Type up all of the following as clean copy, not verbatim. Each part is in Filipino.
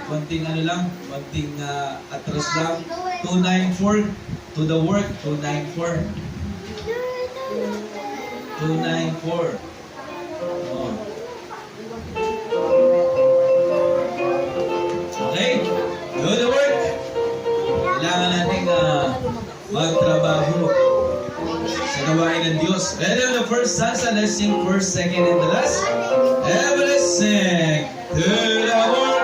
Konting ano lang, konting atras lang. 294 to the work, 294. 294. Oh. Okay, do the work. Kailangan natin magtrabaho sa gawain ng Diyos. Ready on the first stanza, let's sing first, second, and the last. And let's sing to the work.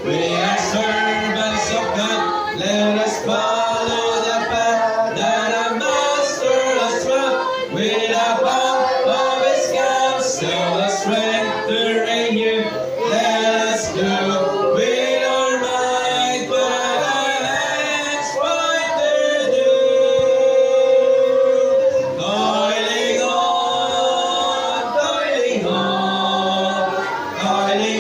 We are servants of God. Let us follow the path that our Master has trod. With the power of His counsel, the strength to reign here. Let us do with our might what our hands find to do. Toiling on, toiling on, toiling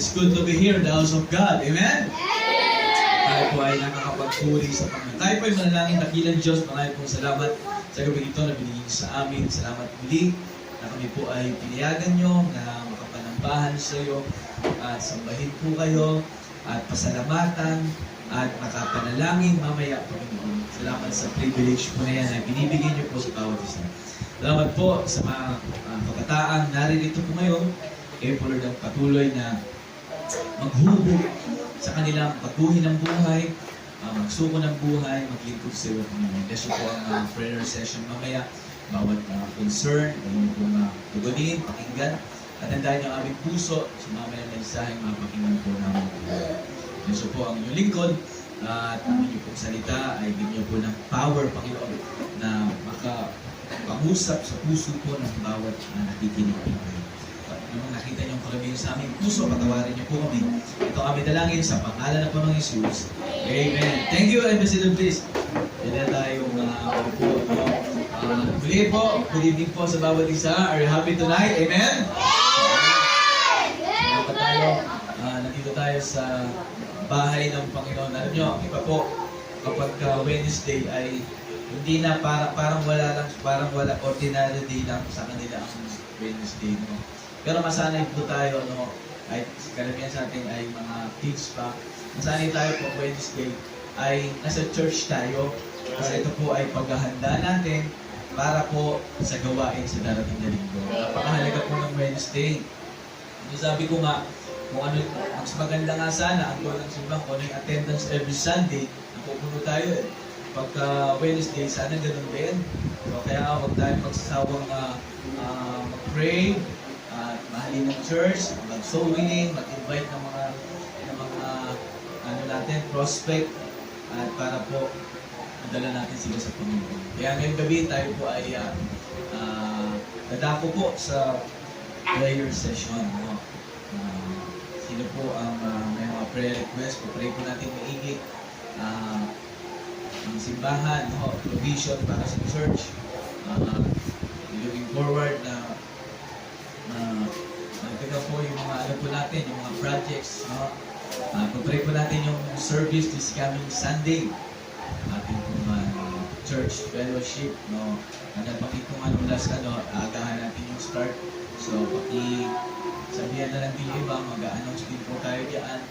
It's good to be here in the house of God. Amen? Tayo po ay nakakapagpuri sa Panginoon. Tayo po ay manalangin, dakilang Diyos. Maraming pong salamat sa gabi ito na binigay sa amin. Salamat muli na kami po ay pinayagan nyo na makapanambahan sa iyo at sambahin po kayo at pasalamatan at makapanalangin mamaya, Panginoon. Salamat sa privilege po na yan na binibigay niyo po sa bawat isa. Salamat po sa mga pagkataang naririto po ngayon. Kayo po Lord ang patuloy na maghubog sa kanilang pagbuhin ng buhay, magsuko ng buhay, maglingkod sa iyo, Panginoon. Kasi po ang prayer session mamaya, bawat concern, ayun po tugunin, pakinggan, at tandaan niyo ang aming puso sa mamaya mensaheng mapakinggan po namin. Kasi po ang inyong lingkod, at ang inyong pong salita ay bigyan niyo po ng power, Panginoon, na makapangusap sa puso po ng bawat nakikinig po kayo. Nung nakita niyo ang kalamihan sa aming puso, patawarin niyo po kami. Ito kami dalangin sa pangalan ng Panginoong Hesus. Amen. Thank you, Ambassador Bliss. Yan na tayong po. Muli po, good evening po sa bawat isa. Are you happy tonight? Amen? Nandito tayo sa bahay ng Panginoon. Alam nyo, iba po, kapag Wednesday ay hindi na parang wala ordinary day lang sa kanila ang Wednesday, no? Pero masanay po tayo, no? Ay karamihan sa atin ay mga kids pa. Masanay tayo po Wednesday ay nasa church tayo. Kasi ito po ay paghahanda natin para po sa gawain sa darating na linggo. Napakahalaga po ng Wednesday. Sabi ko nga, kung ano, mas maganda nga sana ang ng simbang kung ano yung attendance every Sunday, napupuno tayo eh. Pagka Wednesday, sana ganun din. So, kaya huwag tayo magsasawang mag-pray, mahalin ng church, mag-soul winning, mag-invite ng mga ano natin, prospect, at para po madala natin sila sa Panginoon. Kaya ngayong gabi tayo po ay dadako po sa prayer session. No? Sino po ang may mga prayer request? Pray po natin maigi. Ang simbahan, no? Provision para sa church. Looking forward na nagtaga po yung mga ano po natin, yung mga projects. No? Pag-pray po natin yung service this coming Sunday. Ating church fellowship. No? Napakit kung anong agahan natin yung start. So, sabihan na lang din yung iba, mag-a-announce din po tayo diyan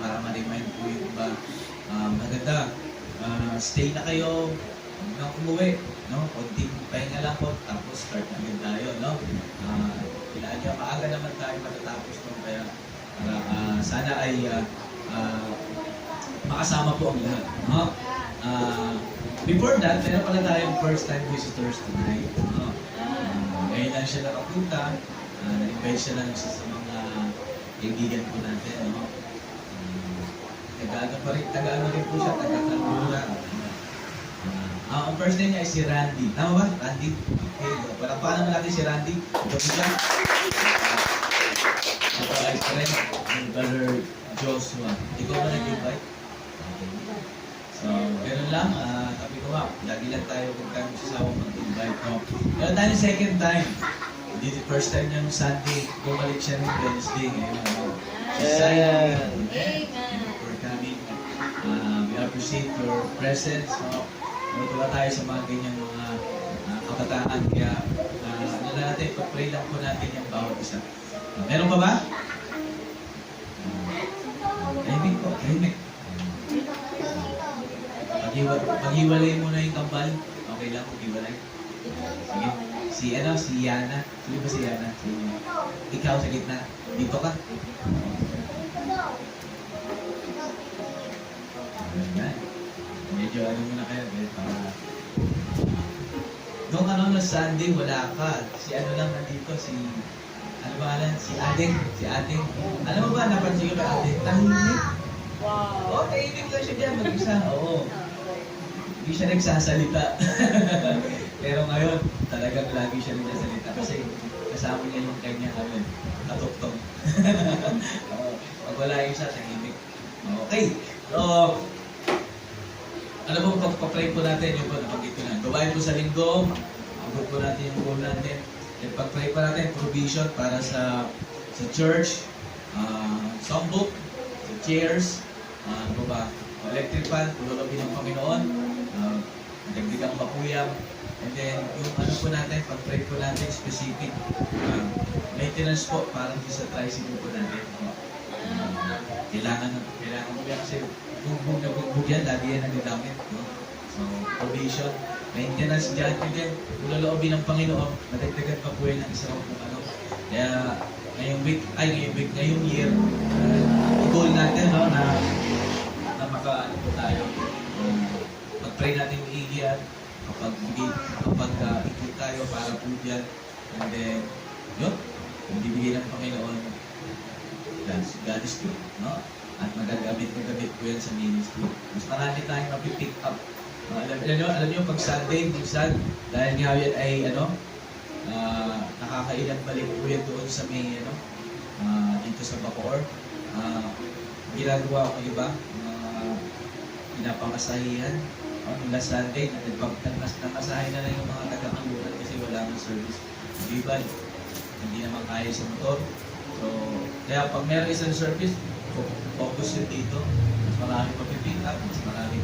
para ma-remind po yung iba. Maganda, stay na kayo, huwag nang umuwi, no? Konting pahinga lang po, tapos start na din tayo, no? Kailangan nyo, maaga naman tayo matatapos po, kaya sana ay makasama po ang lahat, no? Before that, meron pala tayong first time visitors tonight, no? Ngayon lang siya nakapunta, na-invite siya lang sa mga kaibigan po natin, no? Taga-ano rin po siya, taga-Talbura. Ang first name niya ay si Randy. Tama ba? Randy? Okay, palakpakan naman natin si Randy. Ito po siya. Ito ay friend ng Brother Joshua. Ikaw ba nag-invite? So, gano'n lang. Sabi ko nga, lagi lang tayo kung tayo magsasawang mag-invite. No? Meron tayo second time. Hindi the first time niya nung Sunday. Bumalik siya ng Wednesday. Ngayon, Amen. Thank you for coming. We appreciate your presence. No? Natuwa tayo sa mga ganyang mga kabataan. Kaya, ano na natin, pag-pray lang po natin yung bawat isa. Meron pa ba? Tahimik po, tahimik. Paghiwalay mo na yung kambal. Okay lang, paghiwalay. Sige. Si Yana. Sino ba si Yana? Ikaw sa gitna. Dito ka. Ayan. Medyo ano muna kayo. Noong na Sunday, wala ka. Si ano lang nandito, ano ba alam? Si Ading. Alam mo ba, napansin ko ba Ading? Tahimik. Wow. Tahimik lang siya dyan. Mag-isa. Oo. Hindi siya nagsasalita. Pero ngayon, talagang lagi siya nagsasalita kasi kasama niya yung kanya katuktong. Pag wala yung siya, tahimik. Okay. So, alam mo, pag-pray po natin, yung po, napagkit ko na. Gawain po sa linggo, abot po natin yung goal natin. Pag-pray pa natin, provision para sa church, songbook, chairs, ano ba, electric fan, tulolobi ng Panginoon, dagdagang makuyam, and then yung ano po natin, pag-pray po natin specific, maintenance po, parang sa tricycle po natin. Kailangan mo yan kasi bugbog yan, lagi yan nagagamit. No? So, provision, maintenance dyan, and then tulolobi ng Panginoon, madagdagan pa po yan ng isa kung ano. Kaya, ngayong year, goal natin, no, na makaano po tayo. Pag-pray natin yung iiyan, kapag ikot tayo para po dyan, and then, yun, kung bibigay ng Panginoon, God is good, no? At magagamit po yan sa ministry. Mas marami tayong mapipick up. Alam nyo, pag Sunday, minsan, dahil nga yan ay, nakakailang balik po yan doon sa may, dito sa Bacoor. Ginagawa ko iba, pinapamasahihan. Mula Sunday, namasahin na lang yung mga taga-anguran kasi wala nang service. Hindi naman kaya sa motor. So, kaya pag meron isang service, focus yun dito. Mas marami mapipick up, mas marami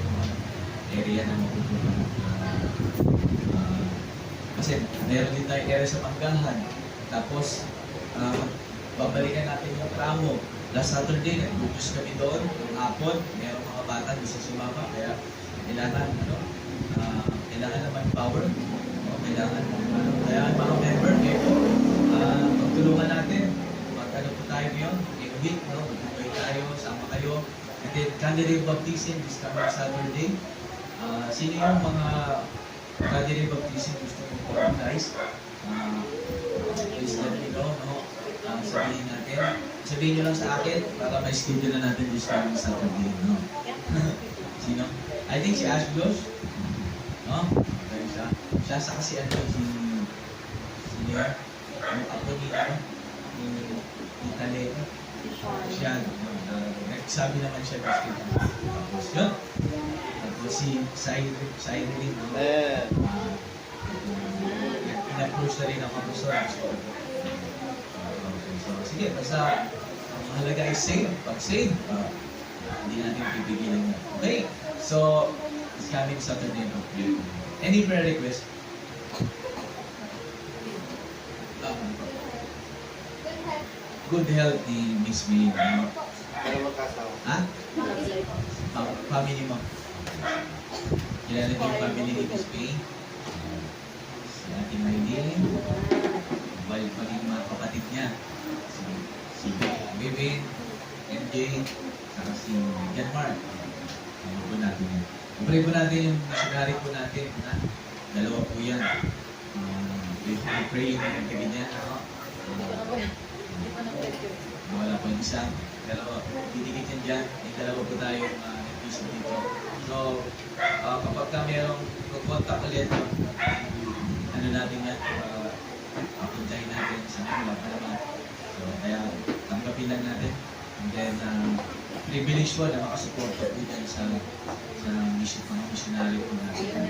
area na mapupunta. Kasi meron din tayong area sa Manggahan. Tapos, babalikan natin yung tramo. Last Saturday, nag-focus kami doon. Yung hapon, meron mga bata gusto sumama. Kaya, kailangan naman power. Kailangan, kaya mga member, magtulungan natin. Mag-ano po tayo ngayon, in week, mag-enjoy tayo, sama kayo. And then, candidate baptism this coming Saturday. Sino yung mga candidate baptism gusto mong organize? Please let me know, sabihin nyo lang sa akin para may schedule na natin this coming Saturday, no? Sino? I think si Ash Bloss, no? Okay, siya sa kasi yung ako ni Talena, siya, nagsabi naman siya gusto niya. Tapos yun, tapos si Siderin, in-approach na rin ako gusto. So, sige, basta ang mahalaga ay save. Pag save, hindi natin pipigilan na. Okay, so, it's coming Saturday, no? Any prayer request? Good health ni Miss May. Pero magkasawa. Ha? Family mo. Kilala niyo yung family ni Miss May? Si Ate Maylene. Paging mga kapatid niya. Si Bebin, MJ, saka si Janmar. Ano po natin yan. Pray po natin yung missionary po natin. Ha? Dalawa po yan. Pray yung nagkagin niya. Wala po yung isa. Dalawa. Didikit yan dyan. May dalawa po tayong nag-vision dito. So, kapag ka mayroong contact ulit, ano natin yan, puntahin natin sa mga pa naman. So, kaya tanggapin lang natin. And then, privilege po na makasupport po dyan sa mga missionary po natin.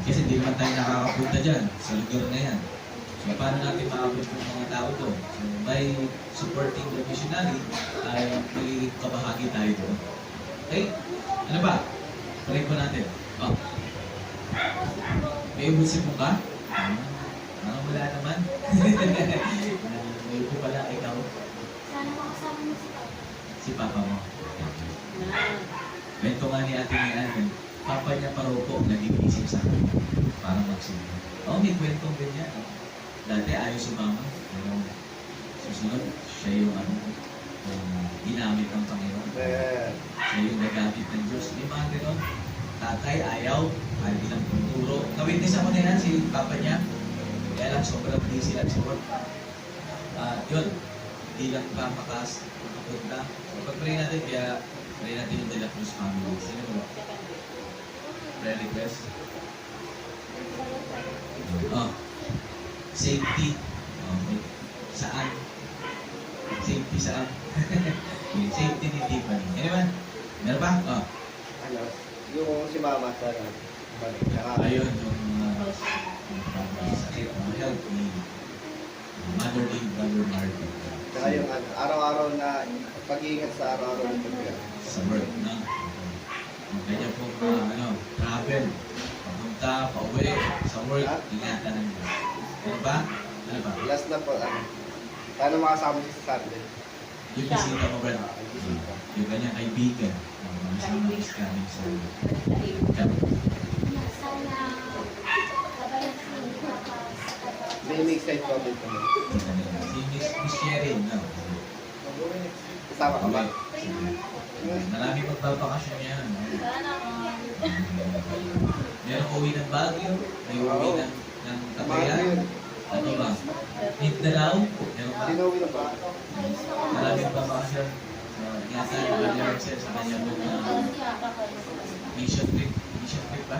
Kasi hindi naman tayo nakakapunta dyan sa lugar na yan. So, paano natin maabot yung mga tao doon? So, by supporting the missionary, ay magiging kabahagi tayo doon. Okay? Ano ba? Pray po natin. May ubusip mo ka? Wala naman. May upo pala ikaw. Sana makasama mo si Papa. Si Papa mo. Bento nga ni Ate Mian, Papa niya paroko, nag-iisip sa akin. Parang magsimula. May kwentong ganyan. Dati ayaw sumama. Pero susunod, siya yung ginamit ng Panginoon. Siya yung nagamit ng Diyos. May mga ganon. Tatay, ayaw lang turo. Nawitness ako na yan, si Papa niya. Kaya lang, sobrang busy lang sa work. Yun, hindi lang pa makapunta. So, pag-pray natin, kaya pray natin yung De La Cruz family. Sino mo? Prayer request? Safety. Okay. Saan? Safety saan? Safety ni Tiffany. Anyone? Meron ba? Ano? Yung si Mama sa Ayun, yung sakit, health ni Mother Lee, Brother Martin. Saka yung araw-araw na pag-iingat sa araw-araw na pagkakas. Sa work, no? Ganyan po travel. Papunta, pauwi, sa work, ingatan ng Diyos. Ano ba? Ano ba? Last na po, sana makasama siya sa Sunday. Yung bisita mo ba? Yung kanyang kaibigan. Mga sama is coming sa Sana kabayan ko yung papa sa kanya. May make side comment naman. Si Miss Sherry, no? Kasama ka ba? Marami magbabakasyon yan. No? Meron uwi ng Baguio, may uwi ng Cagayan. Ano ba? Mindanao? Meron ba? Sinuwi na ba? Marami magbabakasyon. So, ingatan, Brother Axel, sa kanya po mission trip. Mission trip ba?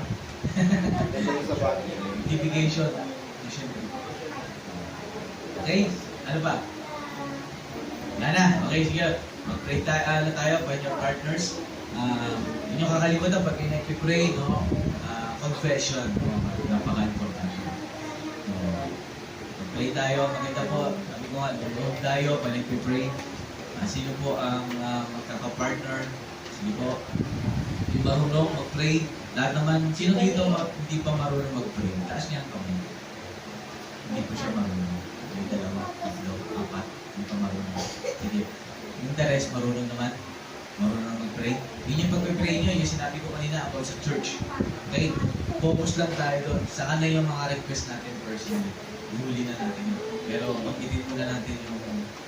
Nandun sa bago. Navigation. Mission trip. Okay? Ano ba? Yan na. Okay, sige. Mag-pray tayo, find your partners. Hindi nyo kakalimutan pag kayo nag-pray, no? Confession. Napaka-important. So, mag-pray tayo. Maganda po. Sabi ko nga, loob tayo pag nag-pray. Sino po ang magkaka-partner? Sige po. Yung marunong mag-pray. Lahat naman, sino dito hindi pa marunong mag-pray? Taas niya ang kamay. Hindi po siya marunong. May 2, 3, 4. Hindi pa marunong. Sige. Yung the rest, marunong naman. Marunong mag-pray. Yun yung pag-pray nyo, yung sinabi ko kanina about sa church. Okay? Focus lang tayo doon. Saka na yung mga request natin personally. Ihuli na natin yun. Pero pag-itin muna natin yung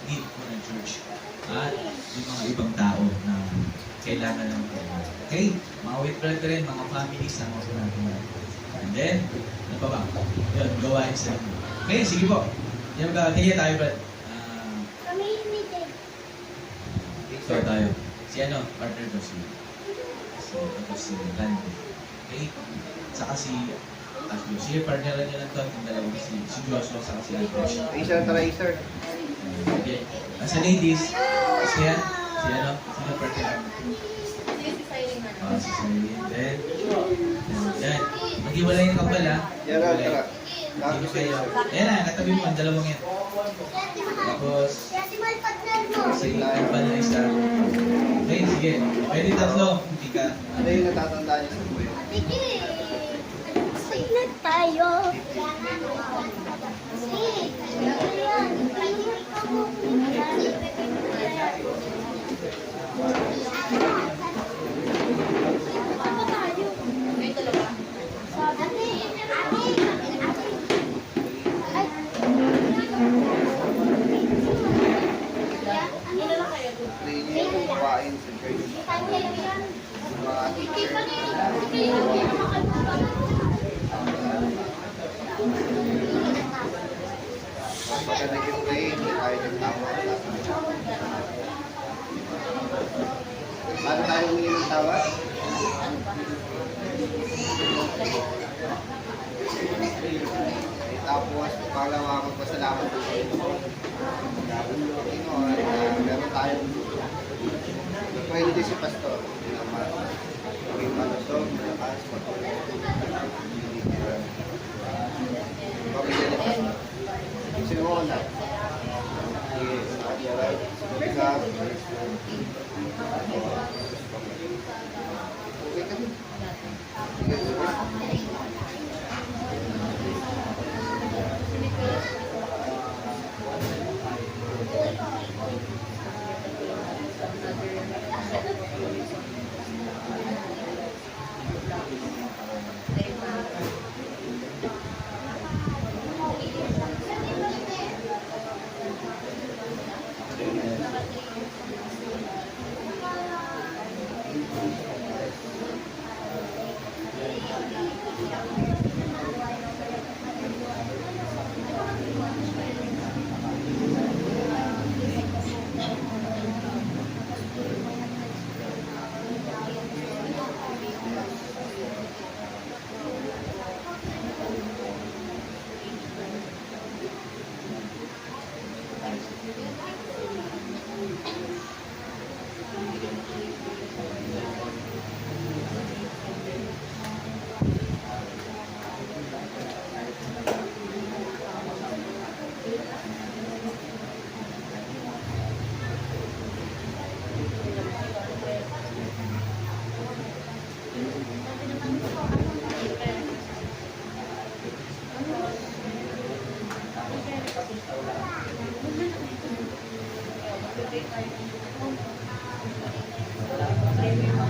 need po ng church. At yung mga ibang tao na kailangan ng prayer. Okay? Mga with brethren, mga family, sama po natin. And then, ano pa ba? Yun, gawain sa inyo. Okay, sige po. Yan kaya tayo, Brad. Kami hindi din. So tayo. Si partner ko si Randy. Okay? Saka si Ashley. Si partner niya lang to, yung dalawa si Joshua, saka si Alfresh. Racer na racer. Okay. Sa ladies, si partner. Si Sailin. Then, yan. Maghiwalay yung kapal, ha? Yan lang, tara. Hindi kayo. Yan na, katabi mo, ang dalawang yan. Tapos, Kaya si Mal partner mo. si kapal na isa. Okay, sige. Pwede tatlo. Hindi ka. Ano yung natatandaan niyo sa buhay? Sige. Signan tayo. Training yung kumain sa church. Mga pagka nag-pray, hindi tayo nagtawa. Paano tayo humingi ng tawa? Tapos, pangalawa, magpasalamat po sa inyo. Meron tayong pwede din si Pastor. Maging malusog, malakas, matulog. Pamilya ni Pastor. Sino mo na? Sige, nakatiyarap. Ikaw. Okay ka din. Sige, sige.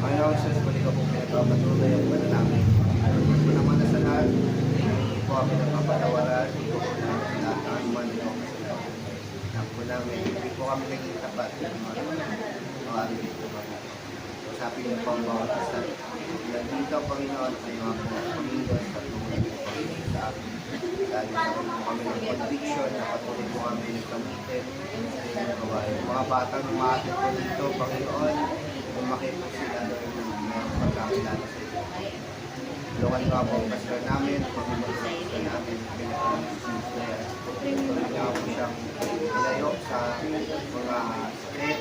Panginoon Jesus, muli ka po pinagpapatuloy ang panalangin. Gusto naman na sa lahat, hindi po kami nagpapatawaran, hindi po kami lahat ng anuman din ako sa lahat. Alam po namin, hindi po kami naging tapat ng mga alimit po kami. Usapin niyo po ang bawat isa. Nandito, Panginoon, sa iyo po, Panginoon, at tumulong po Panginoon sa amin. Dahil sa po kami ng conviction na patuloy po kami nagkamitin sa inyong gawain. Mga batang umaatid po dito, Panginoon, lumaki po sila doon ng mayroong pagkakilala sa iyo. Tulungan nga po ang pastor namin, Panginoon sa pastor namin, pinagkakalit na yan. Tulungan nga po siyang ilayo sa mga sakit,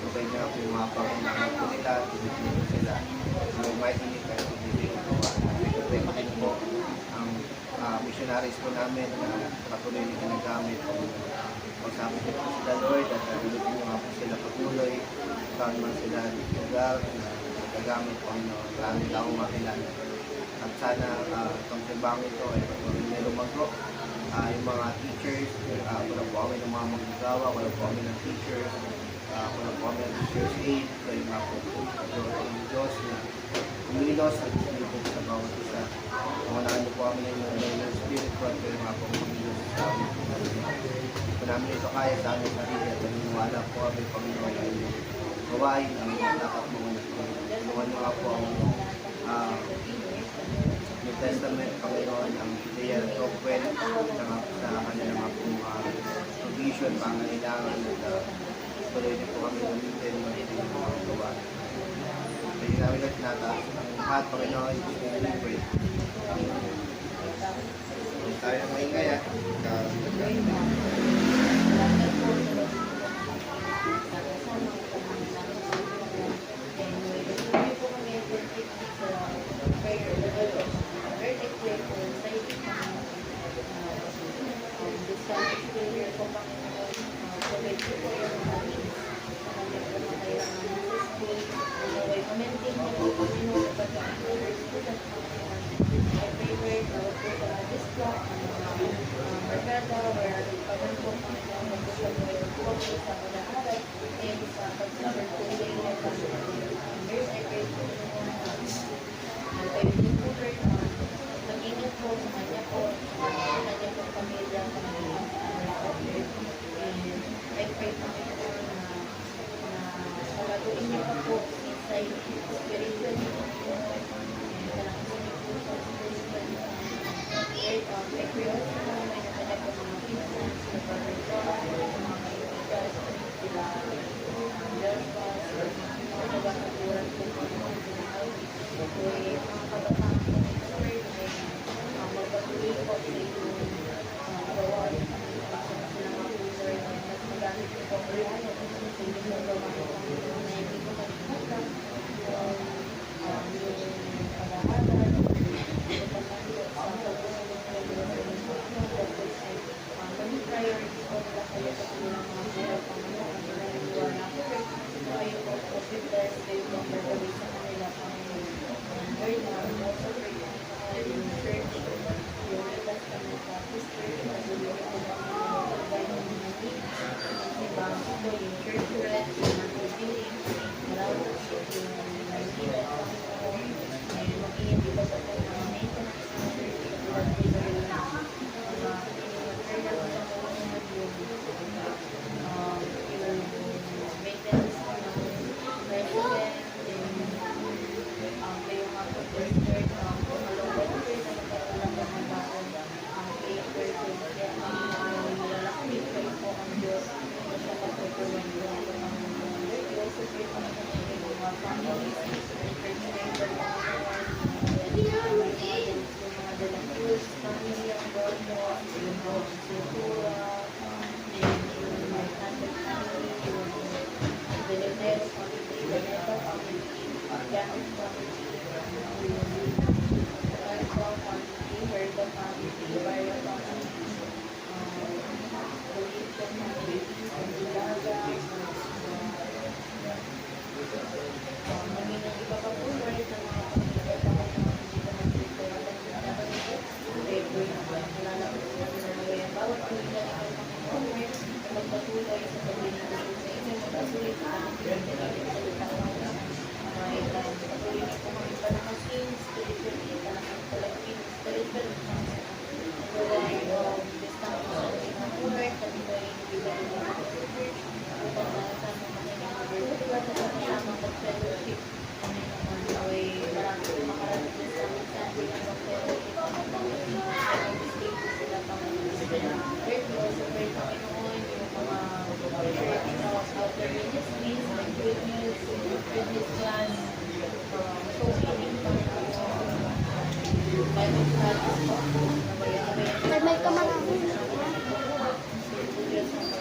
tulungan nga po yung mga pangailangan po nila, tulungan po sila. Yung may init kayo po dito yung gawa. Tulungan po din po ang missionaries po namin na patuloy na ginagamit. Pagsabi ko po sila Lord at tulungan nyo nga po sila patuloy saan man sila lugar na gagamit po ang tao makilala. At sana itong simbang ito ay patuloy na lumago. Yung mga teachers, wala po kami ng mga magagawa, wala po kami ng teachers, wala po kami ng teachers aid, kaya nga po ang Diyos na umilos at umilipog sa bawat isa. Pangalaan niyo po kami ng Spirit ko at kaya nga po umilos sa amin. Hindi po namin ito kaya sa aming sarili at naniniwala po kami Panginoon ay gawain ang dapat mo na Panginoon niyo nga po ang New Testament, Panginoon, ang Isaiah 12:12 sa kanilang mga provision, pangangailangan at tuloy din po kami gamitin ng mga gawa. Kaya namin na tinataas ang lahat, Panginoon, we pray. Tayo na maingay at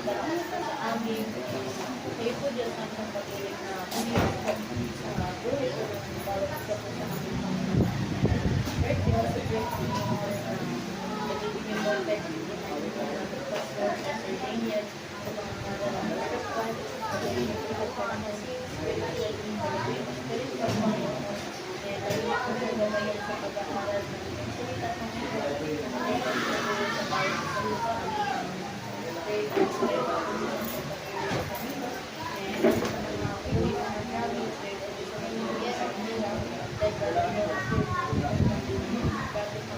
sa amin. Kayo po Diyos ang pagpatuloy na umiyak sa buhay ko ng bawat isa po sa amin. Lord, pinasubject po niyo nagiging more time with the Pastor Daniel sa mga ngalan ng Lord of God. Pagkain niyo po sa mga spiritual spiritual Panginoon. And lalo na po sa gamayan sa pag-aaral ng salita ng Diyos. Ay pagpatuloy sa bawat isa po sa amin. Pray po sa iyo po sa pagpatuloy sa kanila. And sa mga uwi na namin, pray po sa kanila sa kanila. Dahil sa kanila po bakit mga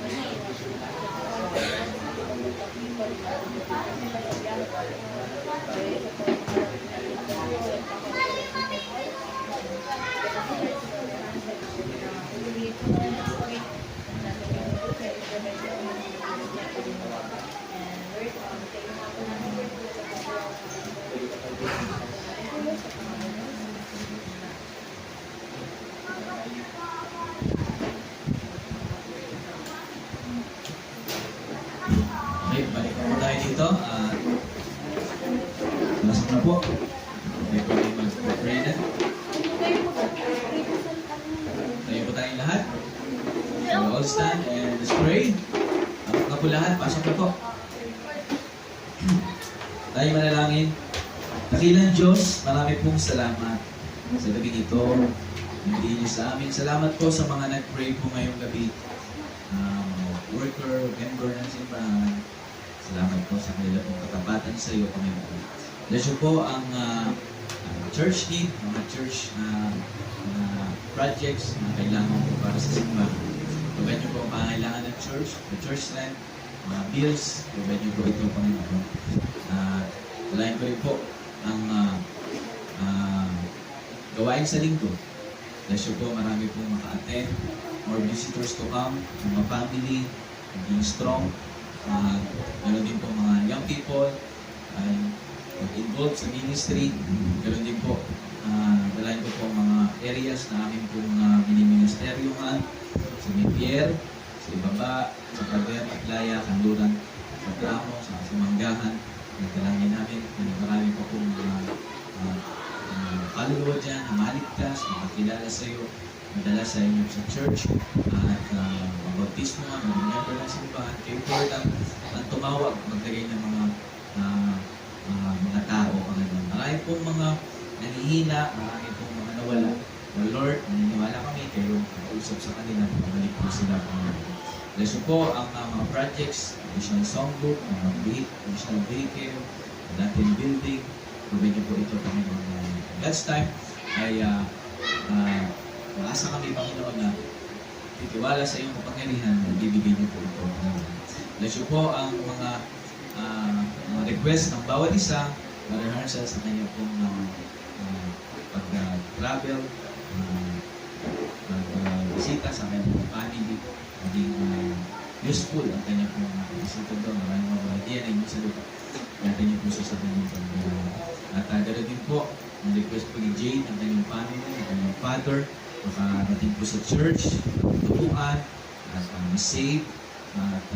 Okay, balik po tayo dito. Lasok na po. Okay, po tayo mag-pray na. Tayo po tayong lahat. So, all stand and let's pray. Tapos na po lahat. Pasok na po. Tayo manalangin. Dakilang Diyos, marami pong salamat sa gabi ito. Hindi niyo sa amin. Salamat po sa mga nag-pray po ngayong gabi. Worker, member ng simbahan. Salamat po sa kanila pong katapatan sa iyo, Panginoon. Bless you po ang church need, mga church projects na kailangan po para sa simbahan. Provide niyo po ang pangailangan ng church, the church land, mga bills, provide niyo po ito, Panginoon. Talayan ko rin po ang gawain sa linggo. Bless you po, marami pong maka-attend, more visitors to come, mga family, maging strong. Meron din po mga young people ay involved sa ministry. Meron din po, dalayan ko po mga areas na amin pong miniministeryohan sa Mipier, sa Ibaba, sa Pader, Atlaya, Kanluran, sa Tramo, sa Sumanggahan. Nagdalangin namin, marami po pong kaluluwa dyan, na maligtas, makakilala sa iyo, madala sa inyo sa church, at bautismo, member ng simbahan, kayo po ang tumawag, maglagay ng mga tao. Marami pong mga nanihina, marami pong mga nawala. Well, Lord, naniniwala kami kayo kausap sa kanila, pabalik po sila. Bless you po ang mga projects, additional songbook, additional vehicle, Latin building, provide niyo po ito kami ng God's time ay maasa kami, Panginoon, na titiwala sa iyong kapangyarihan na bibigay niyo po ito. Bless you po ang mga request ng bawat isa, ma-rehearsal sa kanya pong pag-travel, pag-bisita sa kanyang family, maging useful ang kanya pong bisita doon. Maraming mga idea na inyo sa lupa. Natin niyo po sa kanyang pag-travel. At gano'n din po, ang request po ni Jane, ang kanyang family, ang kanyang father, makarating po sa church, tubuan, at save, at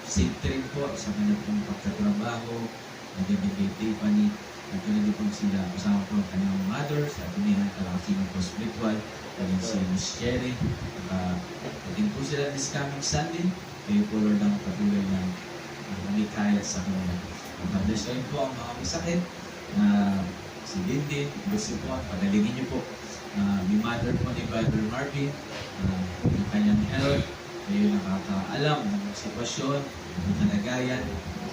save rin po sa kanyang pong pagkatrabaho, nagiging kay Tiffany, at gano'n din po sila, kasama po ang kanyang mother, sa Atunihan, Kalakasinong po spiritual, at si Miss Sherry, natin po sila this coming Sunday, kayo po Lord ang patuloy na namikayat sa kanila. At bless kayo po ang mga masakit, na si Lindy, gusto po, pagalingin niyo po. May mother po ni Brother Marvin, yung kanyang health, kayo nakakaalam ng sitwasyon, ng kalagayan,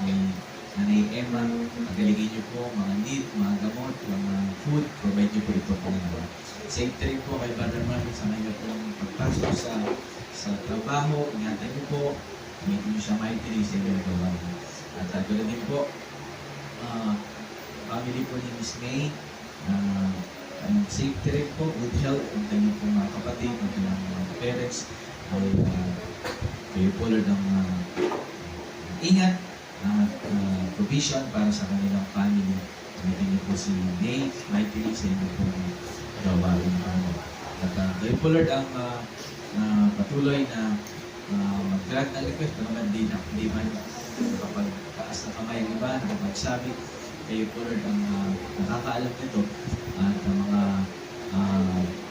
may Nanay Emma, pagalingin niyo po mga need, mga gamot, mga food, provide niyo po ito po naman. Safe rin po kay Brother Marvin sa kanya po pagpasok sa trabaho, ingatan niyo po, gamitin niyo siya mightily sa inyong gawain. At ganoon din po, family po ni Miss May, safety rin po, good health, ang kanyang po mga kapatid, ang kanyang mga parents, ay kayo po Lord ng ingat at provision para sa kanilang family. Gamitin niyo po si May, mightily sa inyo po gawain. At kayo po Lord ang patuloy na mag-grant ng request, pero naman di man nakapagtaas na kamay ang iba, nakapagsabi, kayo po Lord ang nakakaalam nito at ang mga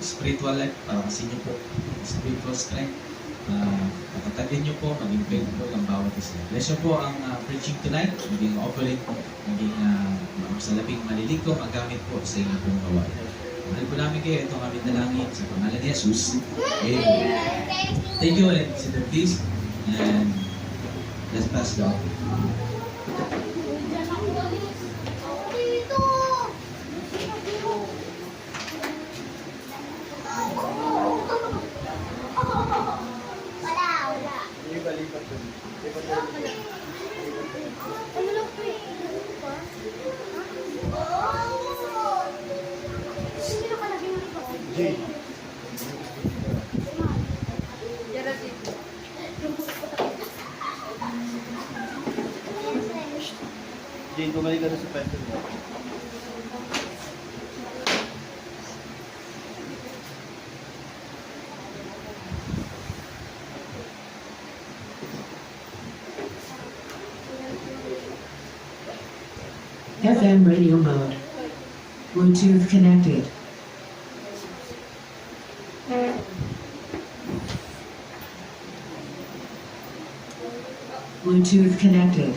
spiritual life para kasi niyo po spiritual strength. Patatagin niyo po, maging faithful ang bawat isa. Bless niyo po ang preaching tonight, maging offering, maging sa labing maliliko, magamit po sa inyong pong gawain. Mahal po namin kayo, itong aming dalangin sa pangalan ni Jesus. Amen. Thank you ulit, Sister Peace. And let's pass down. Lipat doon. Lipat doon. Ano lang po eh? Sino ka lagi ng ito? Jay. Yara dito. Jane, bumalik ka na sa pwesto mo. FM radio mode. Bluetooth connected. Bluetooth connected.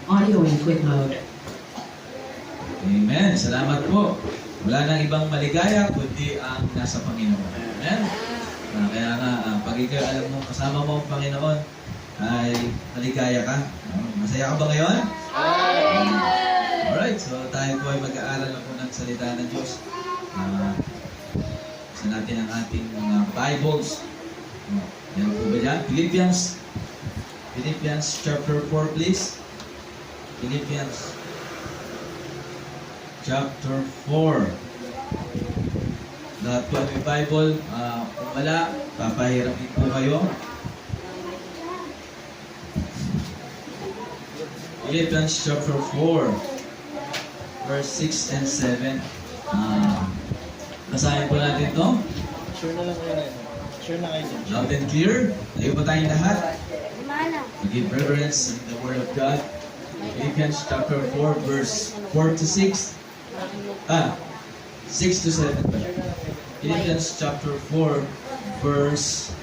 Audio input mode. Amen. Salamat po. Wala nang ibang maligaya kundi ang nasa Panginoon. Amen. Kaya nga, pag ikaw alam mo kasama mo ang Panginoon, ay maligaya ka. Masaya ka ba ngayon? Alright, so tayo po ay mag-aaral na po ng salita ng Diyos. Sa natin ang ating mga Bibles. Yan po ba dyan? Philippians chapter 4, please. Philippians chapter 4. Lahat po ay may Bible. Kung wala, papahiramin po kayo. Philippians chapter 4, verse 6 and 7. Basahin po natin ito. Sure na lang kayo. Sure na kayo dyan. Loud and clear. Tayo po tayong lahat. To give reverence in the Word of God. Philippians chapter 4, verse 4 to 6. 6 to 7. Philippians chapter 4, verse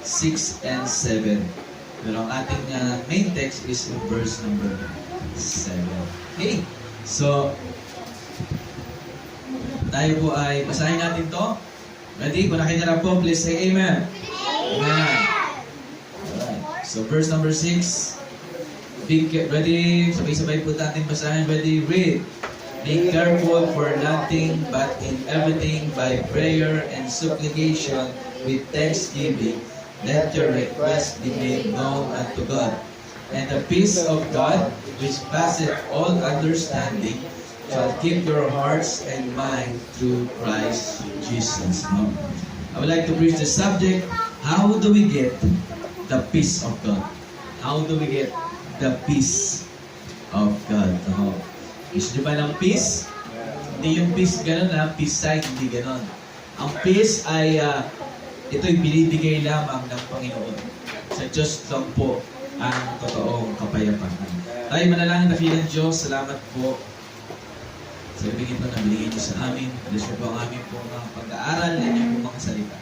6 and 7. Pero ang ating main text is in verse number 7. Okay? So, tayo po ay basahin natin to. Ready? Kung nakinarap po, please say Amen. Amen. Alright. So, verse number 6. Ready? Sabay-sabay po natin basahin. Ready? Read. Be careful for nothing, but in everything by prayer and supplication with thanksgiving, let your requests be made known unto God. And the peace of God, which passeth all understanding, shall keep your hearts and mind through Christ Jesus. No? I would like to preach the subject, how do we get the peace of God? How do we get the peace of God? No? Gusto niyo ba ng peace? Hindi yung peace ganun peace sign, hindi ganun. Ang peace ay ito'y binibigay lamang ng Panginoon. Sa Diyos lang po ang totoong kapayapaan. Tayo manalangin na ng Diyos, salamat po sa ibigin po na binigay niyo sa amin. Bless niyo po ang aming po mga pag-aaral at inyong mga salita.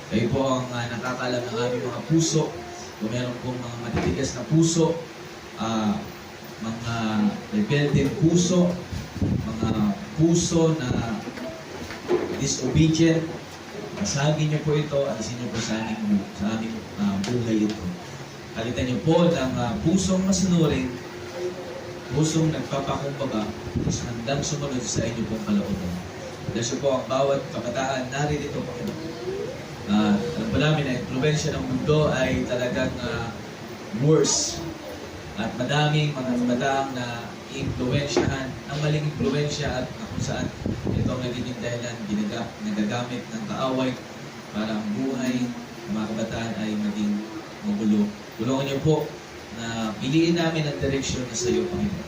Kayo po ang nakakalam ng aming mga puso. Kung meron pong mga matitigas na puso, mga rebelde puso, mga puso na disobedient, basagin niyo po ito, alisin niyo po sa aming buhay ito. Palitan niyo po ng pusong masunurin, pusong nagpapakumbaba, pusong handang sumunod sa inyo pong kalooban. Bless niyo po ang bawat kabataan narito, Panginoon. Alam po namin na impluwensya ng mundo ay talagang worse. At madaming mga kabataang na impluwensyahan, ang maling impluwensya at kung saan ito ang nagiging dahilan, nagagamit ng kaaway para ang buhay ng mga kabataan ay maging magulo. Tulungan niyo po na piliin namin ang direksyon na sa iyo, Panginoon.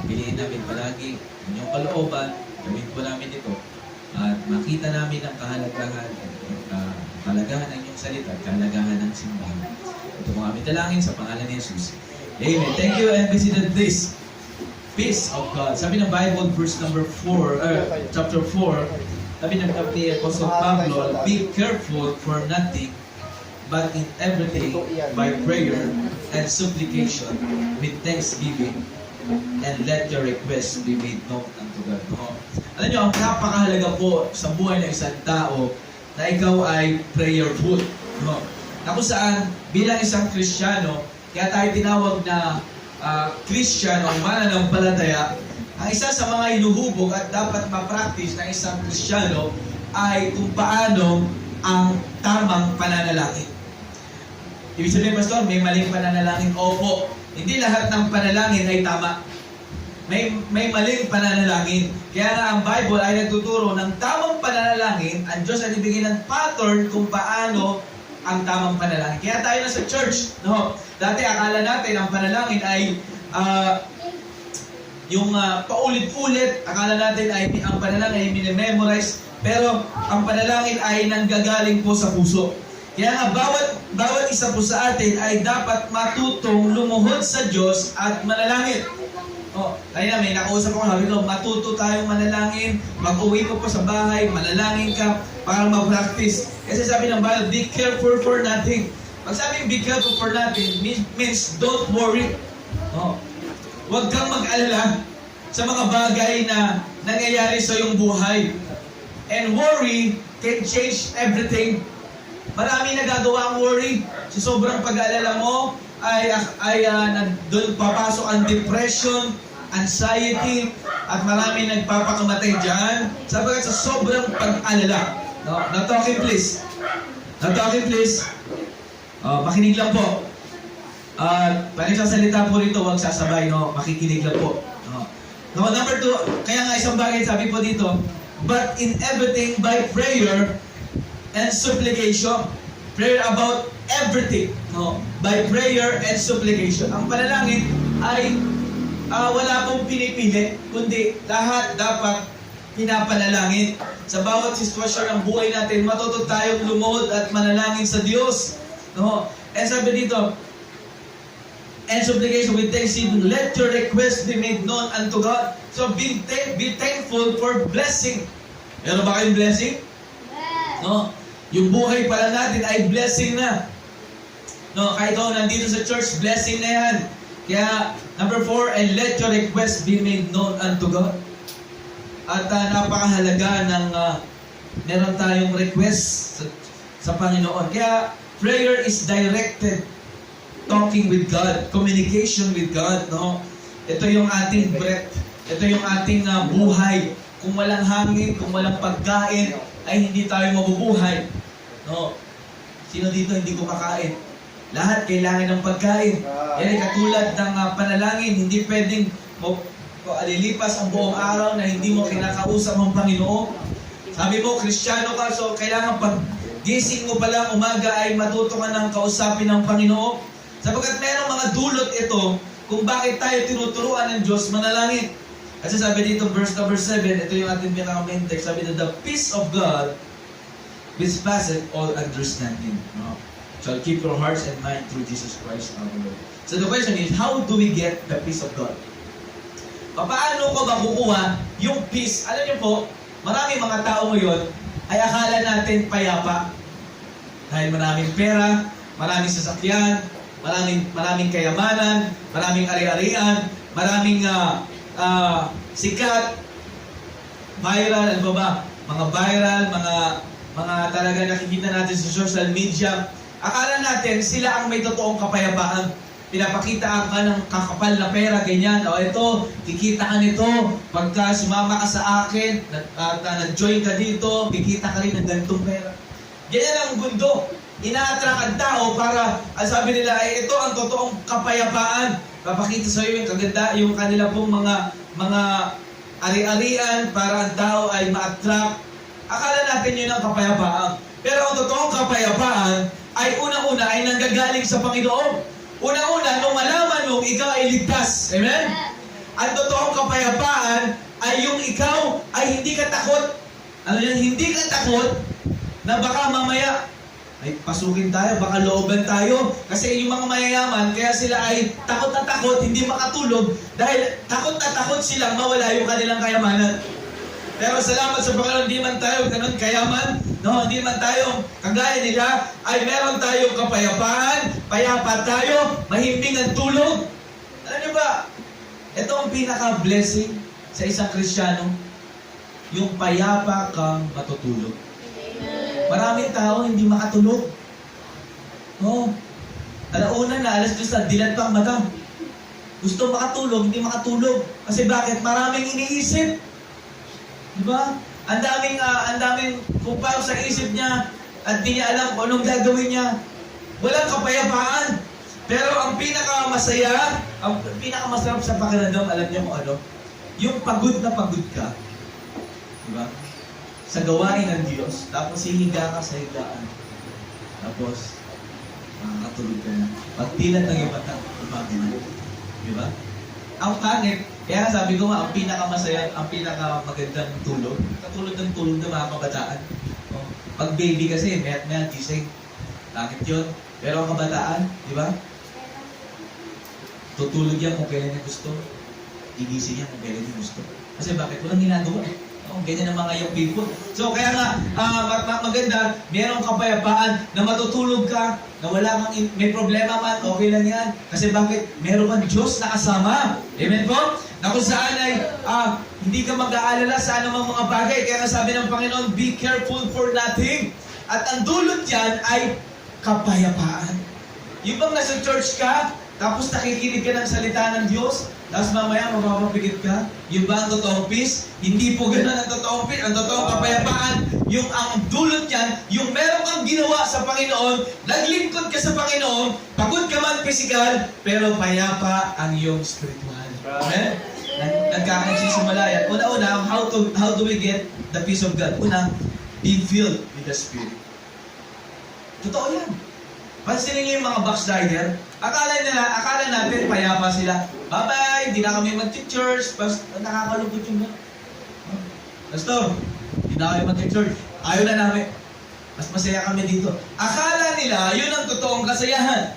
Piliin namin palagi ang inyong kalooban, gawin po namin ito, at makita namin ang kahalagahan ng inyong salita at kahalagahan ng simbahan. Ito po aming dalangin sa pangalan ni Jesus. Amen. Thank you and visited this peace of God. Sabi ng Bible, verse number 4, chapter 4, sabi ng Apostle Pablo, be careful for nothing, but in everything by prayer and supplication with thanksgiving, and let your requests be made known unto God. No? Alam niyo, ang napakahalaga po sa buhay ng isang tao na ikaw ay prayerful. No? Na kung saan, bilang isang Kristiyano, kaya tayo tinawag na Christian o mananampalataya, ang isa sa mga inuhubog at dapat ma-practice ng isang Kristiyano ay kung paano ang tamang pananalangin. Ibig sabihin, Pastor, may maling pananalangin. Opo, hindi lahat ng panalangin ay tama. May maling pananalangin. Kaya nga ang Bible ay nagtuturo ng tamang pananalangin. Ang Diyos ay ibigay ng pattern kung paano ang tamang panalangin. Kaya tayo na sa church, no? Dati akala natin ang panalangin ay paulit-ulit. Akala natin ay ang panalangin ay minimemorize. Pero ang panalangin ay nanggagaling po sa puso. Kaya nga bawat isa po sa atin ay dapat matutong lumuhod sa Diyos at manalangin. Kaya may nakausap ako, sabi ko, matuto tayong manalangin, mag-uwi ko po sa bahay, manalangin ka para ma-practice. Kasi sabi ng Bible, be careful for nothing. Pag sabing be careful for natin, means don't worry. No? Huwag kang mag-alala sa mga bagay na nangyayari sa iyong buhay. And worry can change everything. Marami nagagawa ang worry. Sa sobrang pag-aalala mo, doon papasok ang depression, anxiety, at marami nagpapakamatay dyan. Sabagat sa sobrang pag-alala. No? Now talking please. Now talking please. Makinig lang po. Pag nagsasalita po rito, huwag sasabay, no? Makikinig lang po. No, number 2, kaya nga isang bagay sabi po dito, but in everything by prayer and supplication. Prayer about everything. No? By prayer and supplication. Ang panalangin ay wala pong pinipili, kundi lahat dapat pinapanalangin. Sa bawat sitwasyon ng buhay natin, matuto tayong lumuhod at manalangin sa Diyos. No? And sabi dito, and supplication with thanksgiving, let your request be made known unto God. So be thankful for blessing. Meron ba kayong blessing? No? Yung buhay pala natin ay blessing na. No, kahit ako nandito sa church, blessing na yan. Kaya, number 4, and let your request be made known unto God. At napakahalaga ng meron tayong request sa Panginoon. Kaya, prayer is directed talking with God, communication with God, no? Ito yung ating breath, ito yung ating buhay. Kung walang hangin, kung walang pagkain, ay hindi tayo mabubuhay. No? Sino dito hindi kumakain? Lahat kailangan ng pagkain. Yan ay katulad ng panalangin, hindi pwedeng alilipas ang buong araw na hindi mo kinakausap ang Panginoon. Sabi mo, Kristiyano ka, so kailangan pag gising mo pala umaga ay matuto ka ng kausapin ng Panginoon. Sapagkat mayroong mga dulot ito kung bakit tayo tinuturuan ng Diyos manalangin. Kasi sabi dito, verse number 7, ito yung ating pinaka-main text, sabi dito, the peace of God which passeth all understanding. No? Shall keep your hearts and mind through Jesus Christ our Lord. So the question is, how do we get the peace of God? Paano ko makukuha yung peace? Alam niyo po, maraming mga tao ngayon ay akala natin payapa. Dahil maraming pera, maraming sasakyan, maraming kayamanan, maraming ari-arian, maraming sikat, viral, ano ba? Mga viral, mga talaga nakikita natin sa social media. Akala natin sila ang may totoong kapayapaan. Pinapakita ka ng kakapal na pera, ganyan. O ito, kikita ka nito. Pagka sumama ka sa akin, nag-join ka dito, kikita ka rin ng ganitong pera. Ganyan ang mundo. Ina-attract ang tao para, sabi nila, ay ito ang totoong kapayapaan. Papakita sa iyo yung kaganda, yung kanila pong mga ari-arian para ang tao ay ma-attract. Akala natin yun ang kapayapaan. Pero ang totoong kapayapaan ay unang-una ay nanggagaling sa Panginoon. Unang-una, nung malaman mong ikaw ay ligtas. Amen? Ang totoong kapayapaan ay yung ikaw ay hindi ka takot. Ano yan? Hindi ka takot na baka mamaya ay pasukin tayo, baka looban tayo. Kasi yung mga mayayaman, kaya sila ay takot na takot, hindi makatulog dahil takot na takot silang mawala yung kanilang kayamanan. Pero salamat sa Panginoon, hindi man tayo ganun kayaman, no? Hindi man tayo kagaya nila, ay meron tayong kapayapaan, payapa tayo, mahimbing ang tulog. Alam niyo ba, ito ang pinaka-blessing sa isang Kristiyano, yung payapa kang matutulog. Maraming tao hindi makatulog. No? Alauna na, alas 2 na, dilat pa ang mata. Gusto makatulog, hindi makatulog. Kasi bakit? Maraming iniisip. Diba? Ang daming kung paano sa isip niya at di niya alam kung anong gagawin niya. Walang kapayapaan. Pero ang pinakamasaya, ang pinakamasarap sa pakiramdam, alam niyo kung ano? Yung pagod na pagod ka. Diba? Sa gawain ng Diyos, tapos hihiga ka sa higaan. Tapos, makakatulog ka na. Pagtilat ng iyong mata, umaga na. Diba? Ang pangit, kaya sabi ko nga, ang pinakamasaya, ang pinakamagandang tulog, katulad ng tulog ng mga kabataan. No? Pag baby kasi, mayat gising. Bakit yun? Pero ang kabataan, di ba? Tutulog yan kung kailan niya gusto. Igising yan kung kailan niya gusto. Kasi bakit? Walang ginagawa. Oh, ganyan ang mga young people. So kaya nga, maganda, mayroong kapayapaan na matutulog ka, na wala kang, may problema man, okay lang yan. Kasi bakit? Meron kang Diyos na kasama. Amen po? Na kung saan ay, hindi ka mag-aalala sa anumang mga bagay. Kaya nga sabi ng Panginoon, be careful for nothing. At ang dulot yan ay kapayapaan. Yung bang nasa church ka, tapos nakikinig ka ng salita ng Diyos, tapos mamaya mapapapigit ka, yung ba ang totoong peace? Hindi po ganun ang totoong peace. Ang totoong kapayapaan, yung ang dulot yan, yung meron kang ginawa sa Panginoon, naglingkod ka sa Panginoon, pagod ka man physical, pero payapa ang iyong spiritual. Amen? Nagkakagsisimula yan. Una-una, how do we get the peace of God? Una, be filled with the Spirit. Totoo yan. Pansinin niyo yung mga backslider, akala natin payapa sila. Bye-bye, hindi na kami mag-church. Nakakalungkot yung mga. Pastor, hindi na kami mag-church. Ayaw na namin. Mas masaya kami dito. Akala nila, yun ang totoong kasayahan.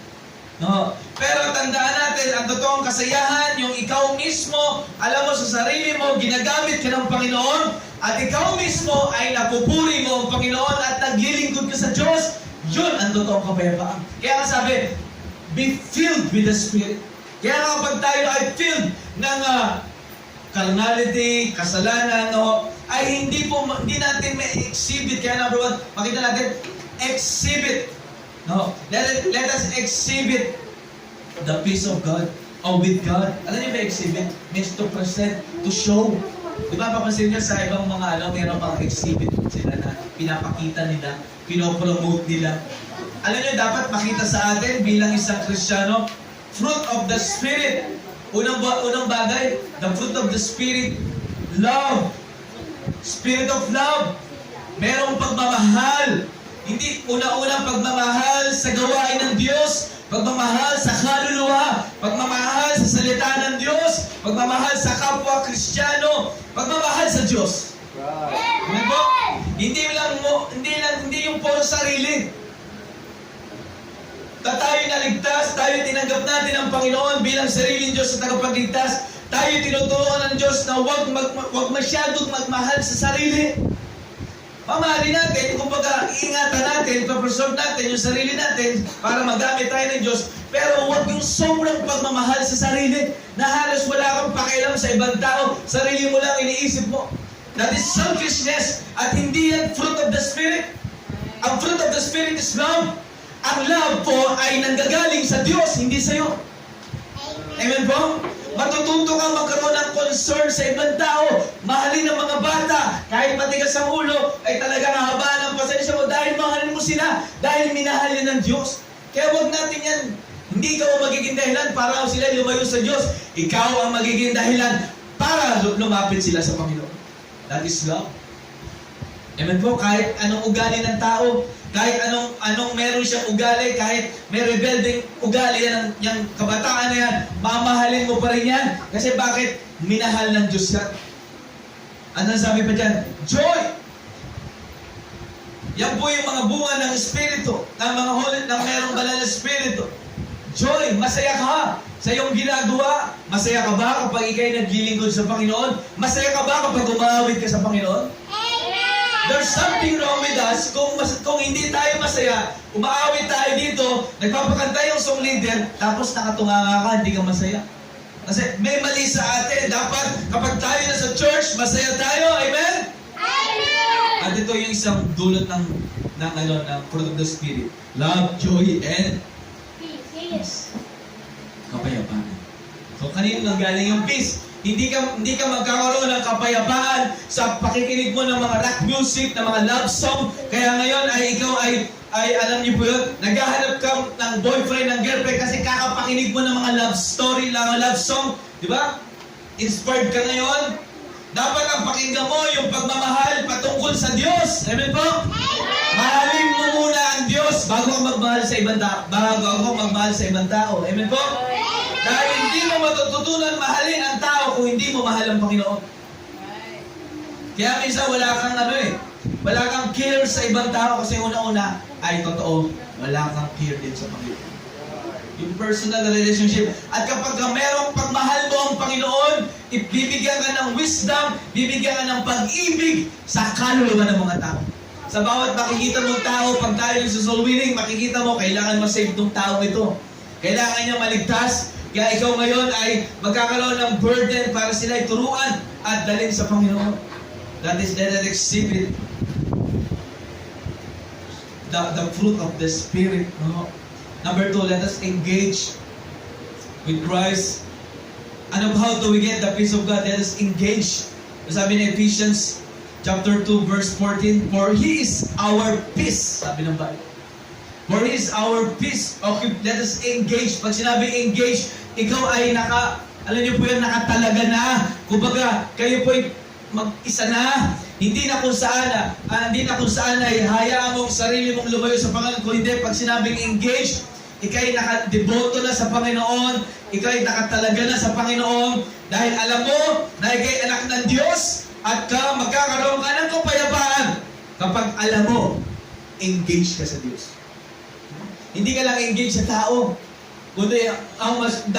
No? Pero tandaan natin, ang totoong kasayahan, yung ikaw mismo, alam mo sa sarili mo, ginagamit ka ng Panginoon, at ikaw mismo ay napupuri mo ang Panginoon at naglilingkod ka sa Diyos, yun ang totoong kapayapaan. Kaya nga sabi, be filled with the Spirit. Kaya nga kapag tayo ay filled ng carnality, kasalanan, no, ay hindi natin may exhibit. Kaya number one, makita natin, exhibit. No, let us exhibit the peace of God or with God. Alam niyo ba exhibit? Means to present, to show. Di ba papansin niyo sa ibang mga mayroong mga exhibit sila na pinapakita nila, pinopromote nila. Alam niyo, dapat makita sa atin bilang isang Kristiyano, fruit of the Spirit. Unang bagay, the fruit of the Spirit, love. Spirit of love. Merong pagmamahal. Hindi una-unang pagmamahal sa gawain ng Diyos, pagmamahal sa kaluluwa, pagmamahal sa salita ng Diyos, pagmamahal sa kapwa Kristiyano, pagmamahal sa Diyos. Amen po? Hindi yung puro sarili. Tayo naligtas, tayo tinanggap natin ang Panginoon bilang sariling Diyos sa tagapagligtas. Tayo tinuturuan ng Diyos na huwag masyadong magmahal sa sarili. Mamahalin natin, kumbaga, iingatan natin, papreserve natin yung sarili natin para magamit tayo ng Diyos. Pero huwag yung sobrang pagmamahal sa sarili na halos wala kang pakialam sa ibang tao, sarili mo lang iniisip mo. That is selfishness at hindi yan fruit of the Spirit. Ang fruit of the Spirit is love. Ang love po ay nanggagaling sa Diyos, hindi sa iyo. Amen po? Matututo kang magkaroon ng concern sa ibang tao. Mahalin ang mga bata. Kahit matigas ang ulo, ay talagang hahabaan ang pasensya mo dahil mahalin mo sila. Dahil minahal yan ng Diyos. Kaya huwag natin yan. Hindi ikaw ang magiging dahilan para sila lumayo sa Diyos. Ikaw ang magiging dahilan para lumapit sila sa Panginoon. That is love. Amen po? Kahit anong ugali ng tao, kahit anong meron siyang ugali, kahit may rebelding ugali yan, yung kabataan na yan, mamahalin mo pa rin yan. Kasi bakit? Minahal ng Diyos yan. Ano sabi pa dyan? Joy! Yan po yung mga bunga ng Espiritu, ng mga hulit ng merong banal na Espiritu. Joy! Masaya ka sa iyong ginagawa. Masaya ka ba kapag ikay naglilingkod sa Panginoon? Masaya ka ba kapag umawit ka sa Panginoon? There's something wrong with us kung hindi tayo masaya, umaawit tayo dito, nagpapakanta yung song leader, tapos nakatunganga ka, hindi ka masaya. Kasi may mali sa atin. Dapat kapag tayo na sa church, masaya tayo. Amen? Amen! At ito yung isang dulot ng fruit of the Spirit. Love, joy, and peace. Kapayapaan. So kanino nanggaling yung peace? Hindi ka magkakaroon ng kapayapaan sa pakikinig mo ng mga rock music, ng mga love song. Kaya ngayon ay ikaw ay alam niyo po yun, naghahanap ka ng boyfriend, ng girlfriend kasi kakapakinig mo ng mga love story, mga love song. Di ba? Inspired ka ngayon. Dapat ang pakinggan mo yung pagmamahal patungkol sa Diyos. Amen po? Mahalin mo muna ang Diyos bago ka magmahal sa ibang tao. Bago ako magmahal sa ibang tao. Amen po? Dahil hindi mo matututunan mahalin ang tao kung hindi mo mahal ang Panginoon. Kaya minsan wala kang care sa ibang tao kasi una-una ay totoo, wala kang care din sa Panginoon. Yung personal relationship. At kapag merong pagmahal mo ang Panginoon, Bibigyan ka ng wisdom, bibigyan ka ng pag-ibig sa kaluluwa ng mga tao. Sa bawat makikita mong tao, pag tayo sa soul winning, makikita mo, kailangan ma-save itong tao ito. Kailangan niya maligtas. Kaya ikaw ngayon ay magkakaroon ng burden para sila ay turuan at dalhin sa Panginoon. That is that exhibit the fruit of the Spirit. No? Number 2, let us engage with Christ. And how do we get the peace of God? Let us engage. Sabi ni Ephesians chapter 2 verse 14, for He is our peace. Sabi ng Bible. For He is our peace. Okay, let us engage. Pag sinabi engage, ikaw ay alam niyo po yan, nakatalaga na. Kumbaga, kayo po ay mag-isa na. Hindi na kung saan ay hayaan mong sarili mong lumayo sa Panginoon. Kung hindi, pag sinabing engage, ikay nakadeboto na sa Panginoon, ikay nakatalaga na sa Panginoon, dahil alam mo na ikay anak ng Diyos at magkakaroon ka ng kapayapaan kapag alam mo, engage ka sa Diyos. Hindi ka lang engage sa tao, kundi ang mas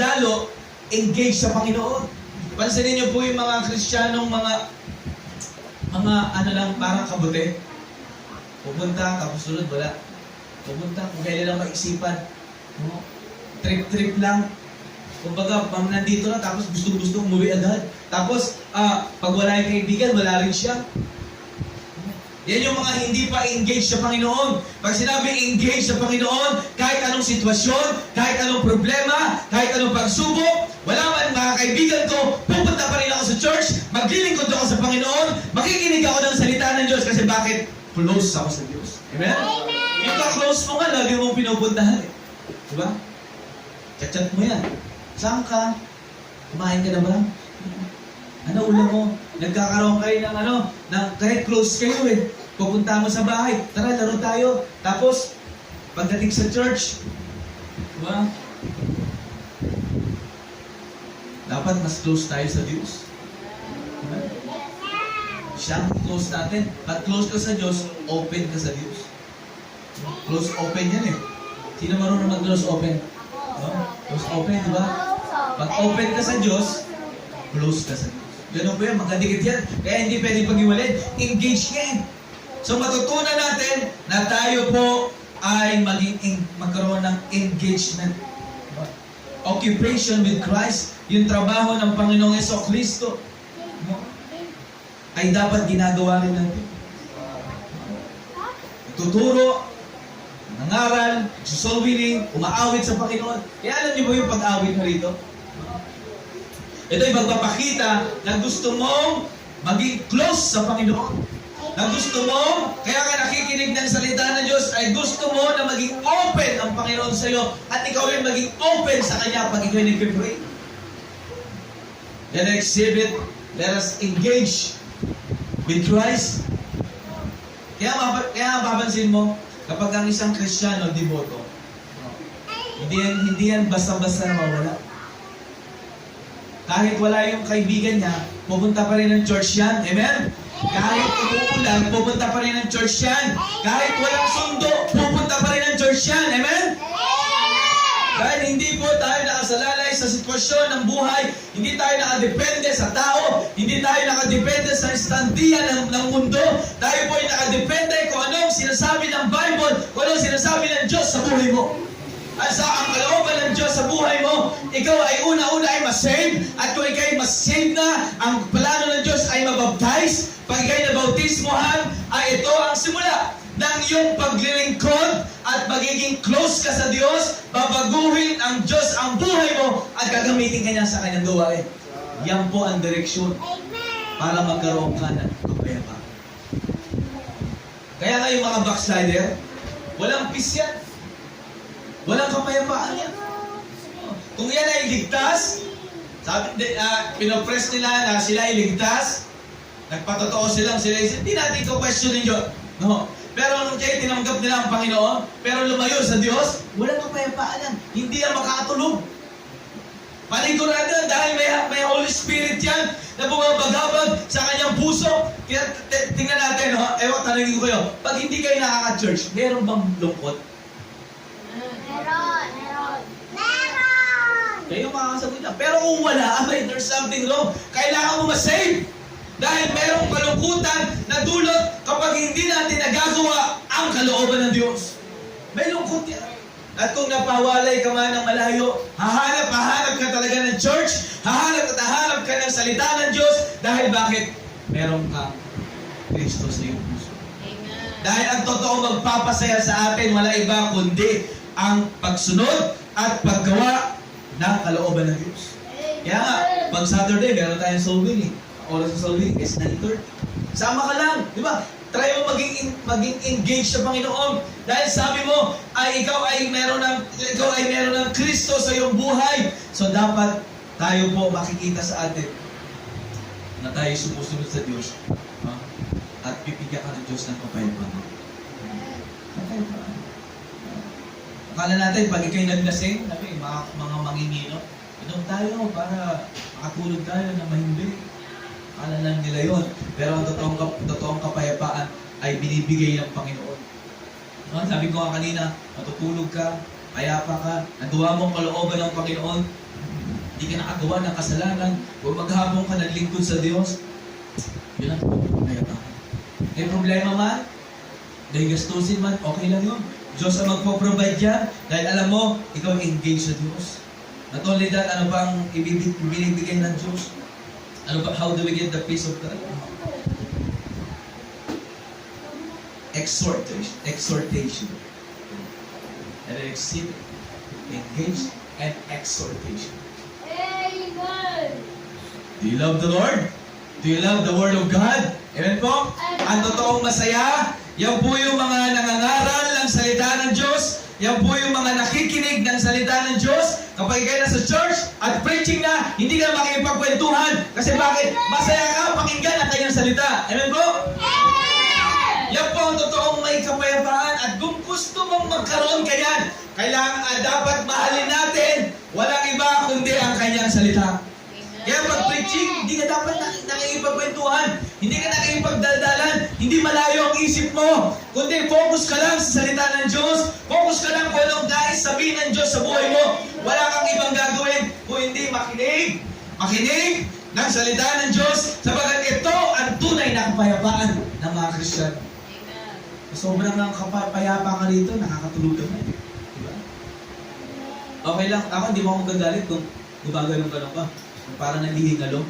lalo, engage sa Panginoon. Pansinin niyo po yung mga Kristiyanong parang kabuti. Pupunta, tapos sunod, wala. Pumunta, kung kailan lang maisipan. No? Trip-trip lang. Kumbaga, nandito na, tapos gusto umuwi agad. Tapos, pag wala yung kaibigan, wala rin siya. Yan yung mga hindi pa engage sa Panginoon. Pag sinabi engage sa Panginoon, kahit anong sitwasyon, kahit anong problema, kahit anong pagsubok, wala man mga kaibigan ko, pupunta pa rin ako sa church, maglilingkod ako sa Panginoon, makikinig ako ng salita ng Diyos. Kasi bakit? Close ako sa Diyos. Amen? Yung ka-close mo nga, lagi mong pinupuntahan eh. Diba? Chat-chat mo yan. Saan ka? Kumain ka na ba? Ano ulam mo? Nagkakaroon kayo ng kahit close kayo eh. Pupunta mo sa bahay. Tara, laro tayo. Tapos, pagdating sa church, diba? Dapat mas close tayo sa Diyos. Diba? Siya ang close natin. Pag close ka sa Diyos, open ka sa Diyos. Close open yan eh. Sino marunong mag-close open? No? Close open, di ba? Pag open ka sa Diyos, close ka sa Diyos. Ganun po yan, magkadikit yan. Kaya hindi pwede pag-iwalin. Engage yan. So matutunan natin na tayo po ay magkaroon ng engagement. Occupation with Christ, yung trabaho ng Panginoong Jesucristo, ay dapat ginagawa rin natin. Tuturo, nangaral, soul winning, umaawit sa Panginoon. Kaya alam niyo ba yung pag-awit mo rito? Ito ay magpapakita na gusto mong maging close sa Panginoon. Na gusto mo, kaya ka nakikinig ng salita ng Diyos, ay gusto mo na maging open ang Panginoon sa iyo at ikaw rin maging open sa Kanya pag ikaw nagpipray. Then exhibit, let us engage with Christ. Kaya mapapansin mo, kapag ang isang Kristiyano, devoto, hindi yan basta-basta na mawala. Kahit wala yung kaibigan niya, pupunta pa rin ng church yan. Amen? Kahit umuulan, pupunta pa rin ng church yan. Kahit walang sundo, pupunta pa rin ng church yan. Amen? Dahil hindi po tayo nakasalalay sa sitwasyon ng buhay, hindi tayo nakadepende sa tao, hindi tayo nakadepende sa instantiya ng mundo. Tayo po ay nakadepende kung anong sinasabi ng Bible, kung anong sinasabi ng Diyos sa buhay mo. At sa ang kalooban ng Diyos sa buhay mo, ikaw ay una-una ay masave, at kung ikaw ay masave na, ang plano ng Diyos ay mabaptize. Pag ikaw ay nabautismohan, ay ito ang simula ng iyong paglilingkod at magiging close ka sa Diyos, babaguhin ang Diyos ang buhay mo at gagamitin ka niya sa kanyang gawain. Yan po ang direksyon para magkaroon ka ng kapayapaan. Kaya nga yung mga backslider, walang peace yan. Walang kapayapaan yan. Kung yan ay ligtas, pinopress nila na sila ay ligtas, nagpatotoo sila, hindi natin ko questionin yun. No. Pero nung kayo tinanggap nila ang Panginoon, pero lumayo sa Diyos, walang kapayapaan yan. Hindi yan makakatulog. Panigurado dahil may Holy Spirit yan na bumabagabag sa kanyang puso. Kaya tingnan natin, tanongin ko kayo, pag hindi kayo nakaka-church, meron bang lungkot? Meron! Kayo makakasagot niya. Pero kung wala, there's something wrong. Kailangan mo ma-save. Dahil merong kalungkutan na dulot kapag hindi natin nagagawa ang kalooban ng Diyos. May lungkot yan. At kung napawalay ka man ng malayo, hahanap ka talaga ng church, hahanap ka ng salita ng Diyos. Dahil bakit? Meron kang Kristo sa iyong puso. Amen. Dahil ang totoo magpapasaya sa atin, wala iba kundi ang pagsunod at paggawa ng kalooban ng Diyos. Kaya nga, pag Saturday, meron tayong soul winning. Oras sa soul winning is 9:30. Sama ka lang, di ba? Try mo maging engaged sa Panginoon. Dahil sabi mo, ikaw ay meron ng Kristo sa iyong buhay. So dapat tayo po makikita sa atin na tayo sumusunod sa Diyos. At bibigyan ka ng Diyos ng kapayapaan. Kapayapaan. Akala natin, pag ikaw'y naglasing, mga mangingino, inom tayo para makatulog tayo na mahimbing. Akala lang nila yun. Pero ang totoong kapayapaan ay binibigay ng Panginoon. Sabi ko nga kanina, matutulog ka, payapa ka, nagawa mo ang kalooban ng Panginoon, hindi ka nakagawa ng kasalanan, o maghapon ka ng lingkod sa Diyos, yun ang kapayapaan. May problema man, dahil gastusin man, okay lang yun. Diyos ang magpo-provide yan, dahil alam mo, ikaw engaged sa Diyos. Not only that, ano ba ang ibinibigay ng Diyos? Ano ba, how do we get the peace of God? Exhortation. And exceed, engage, and exhortation. Amen. Do you love the Lord? Do you love the Word of God? Amen po? Ang totoong masaya, yan po yung mga nangangaral ng salita ng Diyos. Yan po yung mga nakikinig ng salita ng Diyos. Kapag kayo nasa church at preaching na, hindi ka makikipagkwentuhan. Kasi bakit? Masaya ka, pakinggan ang kanyang salita. Amen po? Yan po ang totoong may kapayapaan. At kung gusto mong magkaroon ka yan, kailangan dapat mahalin natin. Walang iba kundi ang kanyang salita. Kaya pag preaching, hindi ka dapat nakikipagkwentuhan. Hindi ka nakikipagdaldalan. Hindi malayo ang isip mo. Kundi focus ka lang sa salita ng Diyos. Focus ka lang kung anong nais sabihin ng Diyos sa buhay mo. Wala kang ibang gagawin kung hindi makinig. Makinig ng salita ng Diyos. Sabagat ito ang tunay na kapayapaan ng mga Kristiyan. Sobrang ng kapayapa ka rito, nakakatulog na. Diba? Okay lang. Ako, hindi mo ako magagalit kung gumagalong-galong ka. Parang nalihingalo.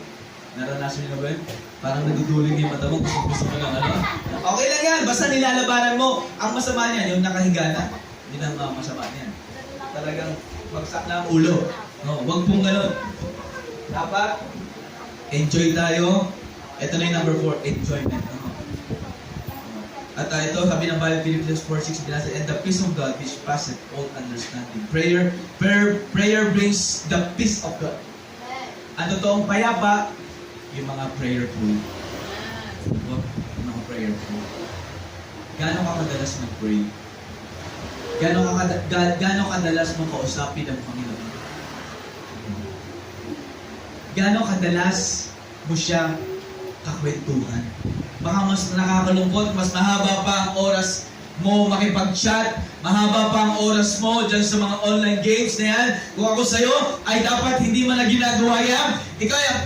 Naranasan niyo na ba yun? Parang naduduling yung mata mo. Gusto mo lang ano. Okay lang yan. Basta nilalabanan mo. Ang masama niyan, yung nakahiga na. Yun ang masama niyan. Talagang bagsak na ang ulo. No, wag pong ganun. Dapat, enjoy tayo. Ito na yung number 4, enjoyment. At ito, sabi ng Bible, Philippians 4:6, binasa, and the peace of God which passeth all understanding. Prayer brings the peace of God. Ang totoong payapa, yung mga prayerful. Yung mga prayerful. Gano'n ka kadalas mag-pray? Gano'n kadalas mong kausapin ang Panginoon? Gano'n kadalas mo siya kakwentuhan? Baka mas nakakalungkot, mas mahaba pa ang oras mo makipag-chat, mahaba pa ang oras mo dyan sa mga online games na yan. Kung ako sa'yo, ay dapat hindi mo na ginagawa yan. Ikaw ay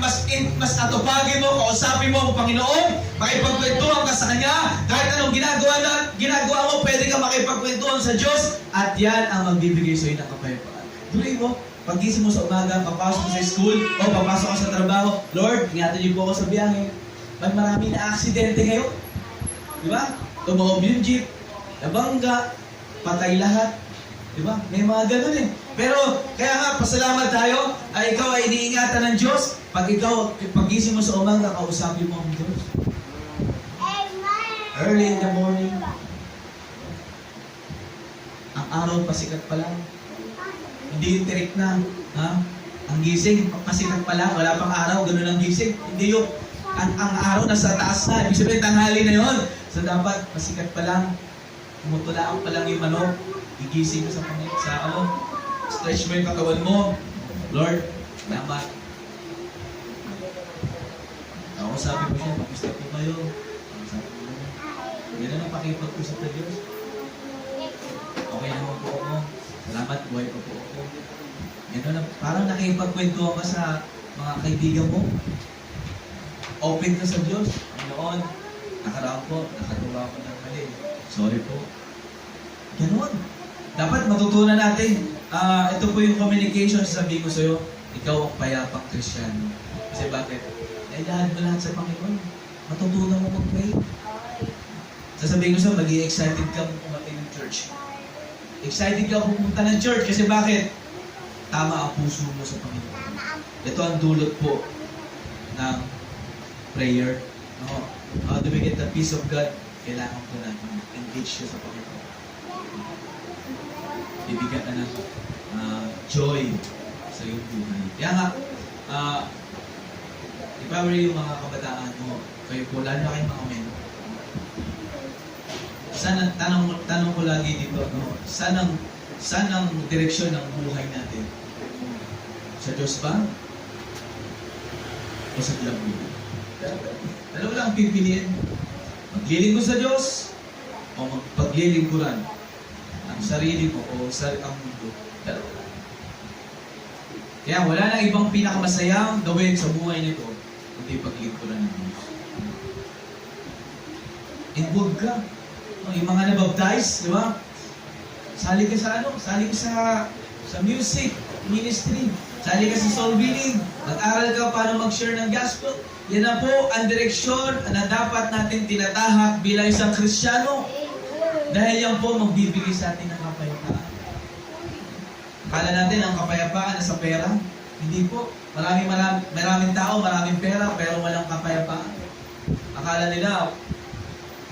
mas atupagin mo, kausapin mo ang Panginoon, makipagkwentuhan ka sa Kanya. Kahit anong ginagawa mo, pwede ka makipagkwentuhan sa Diyos. At yan ang magbibigay sa'yo ng kapayapaan. Tuloy mo, pag-gising mo sa umaga, papasok mo sa school, o papasok ka sa trabaho, Lord, ingatan niyo po ako sa biyahe. Pag marami na aksidente ngayon, di ba? Tumaob yung jeep, nabangga, patay lahat. Di ba? May mga ganun eh. Pero, kaya nga, pasalamat tayo, ay ikaw ay iniingatan ng Diyos. Pag ikaw, pag-gising mo sa umaga, kausapin mo ang Diyos. Early in the morning, ang araw pasikat pa lang. Hindi yung tirik na, ha? Ang gising, pasikat pa lang, wala pang araw, ganun ang gising. Hindi yung, ang araw nasa taas na, ibig sabihin tanghali na yon. So dapat, pasikat pa lang, tumutulaan pa lang yung manok, gigising ka stretch mo yung katawan mo. Lord, salamat. Ako sabi ko siya, mag-gusto po kayo. Ganun ang pakipag-usap sa Diyos. Okay naman po ako. Salamat, buhay pa po ako. Yan na, parang nakipagkwentuhan ka sa mga kaibigan mo. Open ka sa Diyos. Noon, nakaraan po, nakagawa ko ng mali. Sorry po. Ganon. Dapat matutunan natin. Ito po yung communication, sasabihin ko sa'yo, ikaw ang payapang Kristyano. Kasi bakit? Nailahan mo lahat sa Panginoon. Matutunan mo mag-pray. Sasabihin ko sa'yo, maging excited ka pumatay ng church. Excited ka pumunta ng church kasi bakit? Tama ang puso mo sa Panginoon. Ito ang dulot po ng prayer. No? How do we get the peace of God? Kailangan po natin engage ka sa Panginoon. Bibigyan ka ng joy sa iyong buhay. Kaya nga, ikaw rin yung mga kabataan mo, kayo po, lalo na kayong mga men. Tanong ko lagi dito, no? Saan ang direksyon ng buhay natin? Sa Diyos ba? O sa glabyo? Dalawa lang ang pipiliin. Maglilingkod sa Diyos o magpaglilingkuran ang sarili mo o ang mundo. Dalawa lang. Kaya wala nang ibang pinakamasayang gawin sa buhay nito kundi paglingkuran ng Diyos. Involved ka. Yung mga nabaptize, di ba? Sali ka sa Sali ka sa music, ministry. Sali ka sa soul winning. Mag-aral ka paano mag-share ng gospel. Yan na po ang direksyon na dapat natin tinatahak bilang isang Kristiyano. Dahil yan po magbibigay sa atin ng kapayapaan. Akala natin ang kapayapaan na sa pera. Hindi po. Maraming tao, maraming pera, pero walang kapayapaan. Akala nila,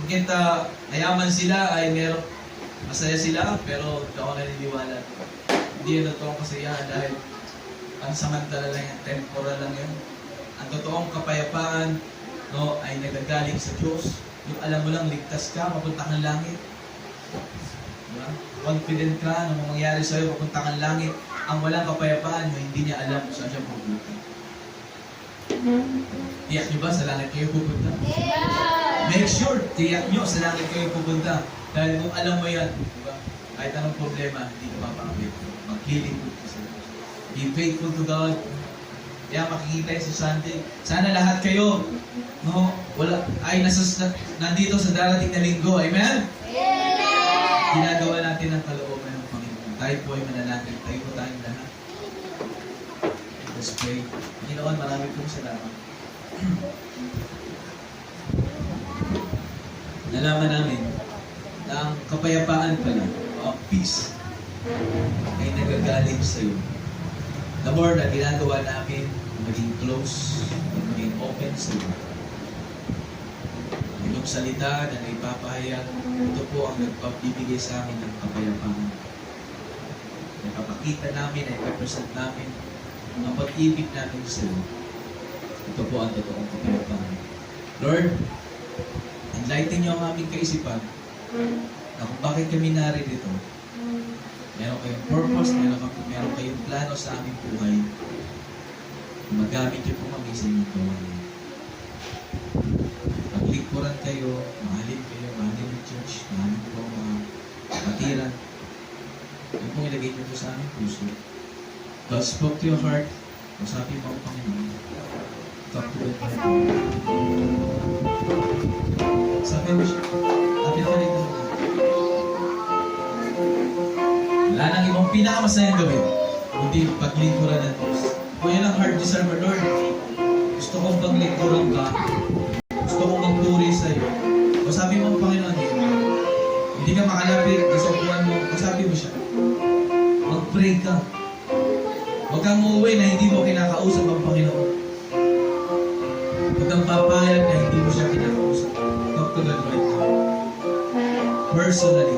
bakit mayaman sila ay meron, masaya sila, pero hindi ako naniniwala. Hindi yun totoong kasiyahan dahil ang samantala lang yan, temporal lang yun. Ang totoong kapayapaan, no, ay nagagaling sa Diyos. Yung alam mo lang, ligtas ka, papunta kang langit. Diba? Confident ka na mangyayari sa'yo, papunta kang langit. Ang walang kapayapaan, yung hindi niya alam kung saan siya pupunta. Tiyak niyo ba sa langit kayo pupunta? Make sure, tiyak niyo sa langit kayo pupunta. Dahil kung alam mo yan, diba? Kahit anong problema, hindi ka mapakapit. Maglilingkod ka sa Diyos. Be faithful to God. Kaya makikita yung sa Sunday. Sana lahat kayo, no, nandito sa darating na linggo. Amen? Ginagawa natin ang kalooban ng Panginoon. Tayo po ay manalangin. Tayo po tayong lahat. Let's pray. Panginoon, marami pong salamat. Nalaman namin na ang kapayapaan pala, o ang peace, ay nagagaling sa iyo. The more na ginagawa namin, maging close, maging open sa iyo. Yung salita na naipapahayag, ito po ang nagpapibigay sa amin ng kapayapaan. Napapakita namin, naipapresent namin ang pag-ibig natin sa iyo. Ito po ang totoong kapayapaan. Lord, enlighten niyo ang aming kaisipan na kung bakit kami narito. Meron kayong purpose, meron kayong plano sa aming buhay. Magamit niyo po kami sa inyong gawain. Paglingkuran kayo, mahalin yung church, mahalin po ang mga kapatiran. Yung pong ilagay niyo po sa aming puso. God spoke to your heart. Usapin mo ang Panginoon. Talk to the Lord. Sabi mo siya, lapit ka rin. Wala nang ibang pinakamasayang gawin, kundi paglingkuran ng Diyos. Kung yan ang heart desire mo, Lord, gusto kong paglingkuran ka, gusto kong magpuri sa iyo. O sabi mo ang Panginoon, hindi ka makalapit, kasopuan mo, o sabi mo siya, mag-pray ka. Huwag kang uuwi na hindi mo kinakausap ang Panginoon. Huwag kang papayag na hindi mo siya kinakausap. Talk to God right now. Personally.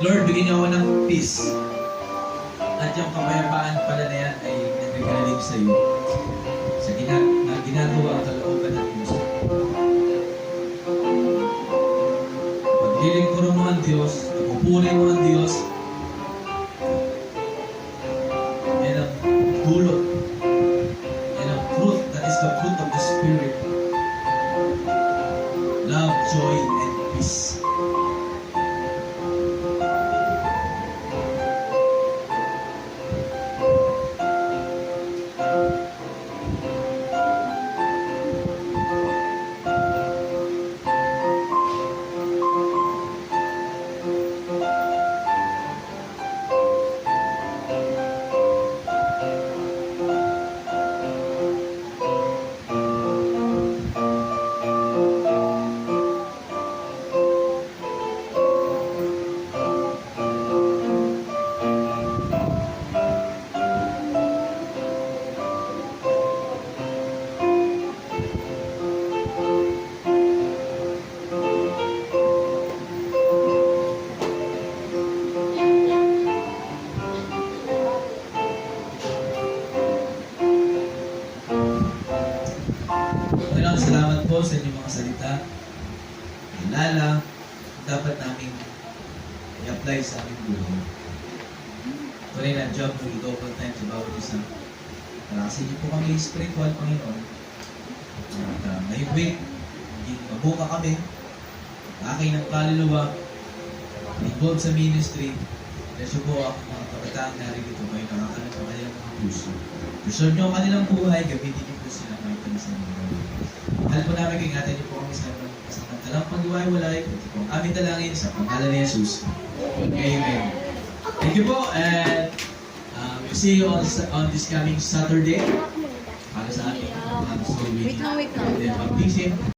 Lord, bigyan niyo ako ng peace. At yung kapayapaan pala na yan ay nagagaling sa iyo. Sa ginagawa ang kalooban ng Diyos. Paglilingkuran mo ang Diyos, pagpupuri mo ang Diyos, yan ang dulot. Yan ang fruit, that is the fruit of the Spirit. Love, joy, and peace. po sa inyong mga salita, alala, dapat namin i-apply sa aming buhay. Tunay na job ng double time sa bawat isa. Palakasin niyo po kami spiritual, Panginoon. At ngayong week, hindi mabuka kami. Aking ng kaluluwa, involved sa ministry. Kasi po ang mga kabataang narito kayo nakakalit sa kanilang mga puso. Preserve niyo ang kanilang buhay, gamitin niyo po sila kahit kami sa mga. Mahal po namin, ingatan niyo po kami sa samantalang pag-iwalay. Ito po ang aming dalangin sa pangalan ni Jesus. Amen. Thank you po, and we'll see you on this coming Saturday para sa ating school week. Wait lang. Then, mag-teaching.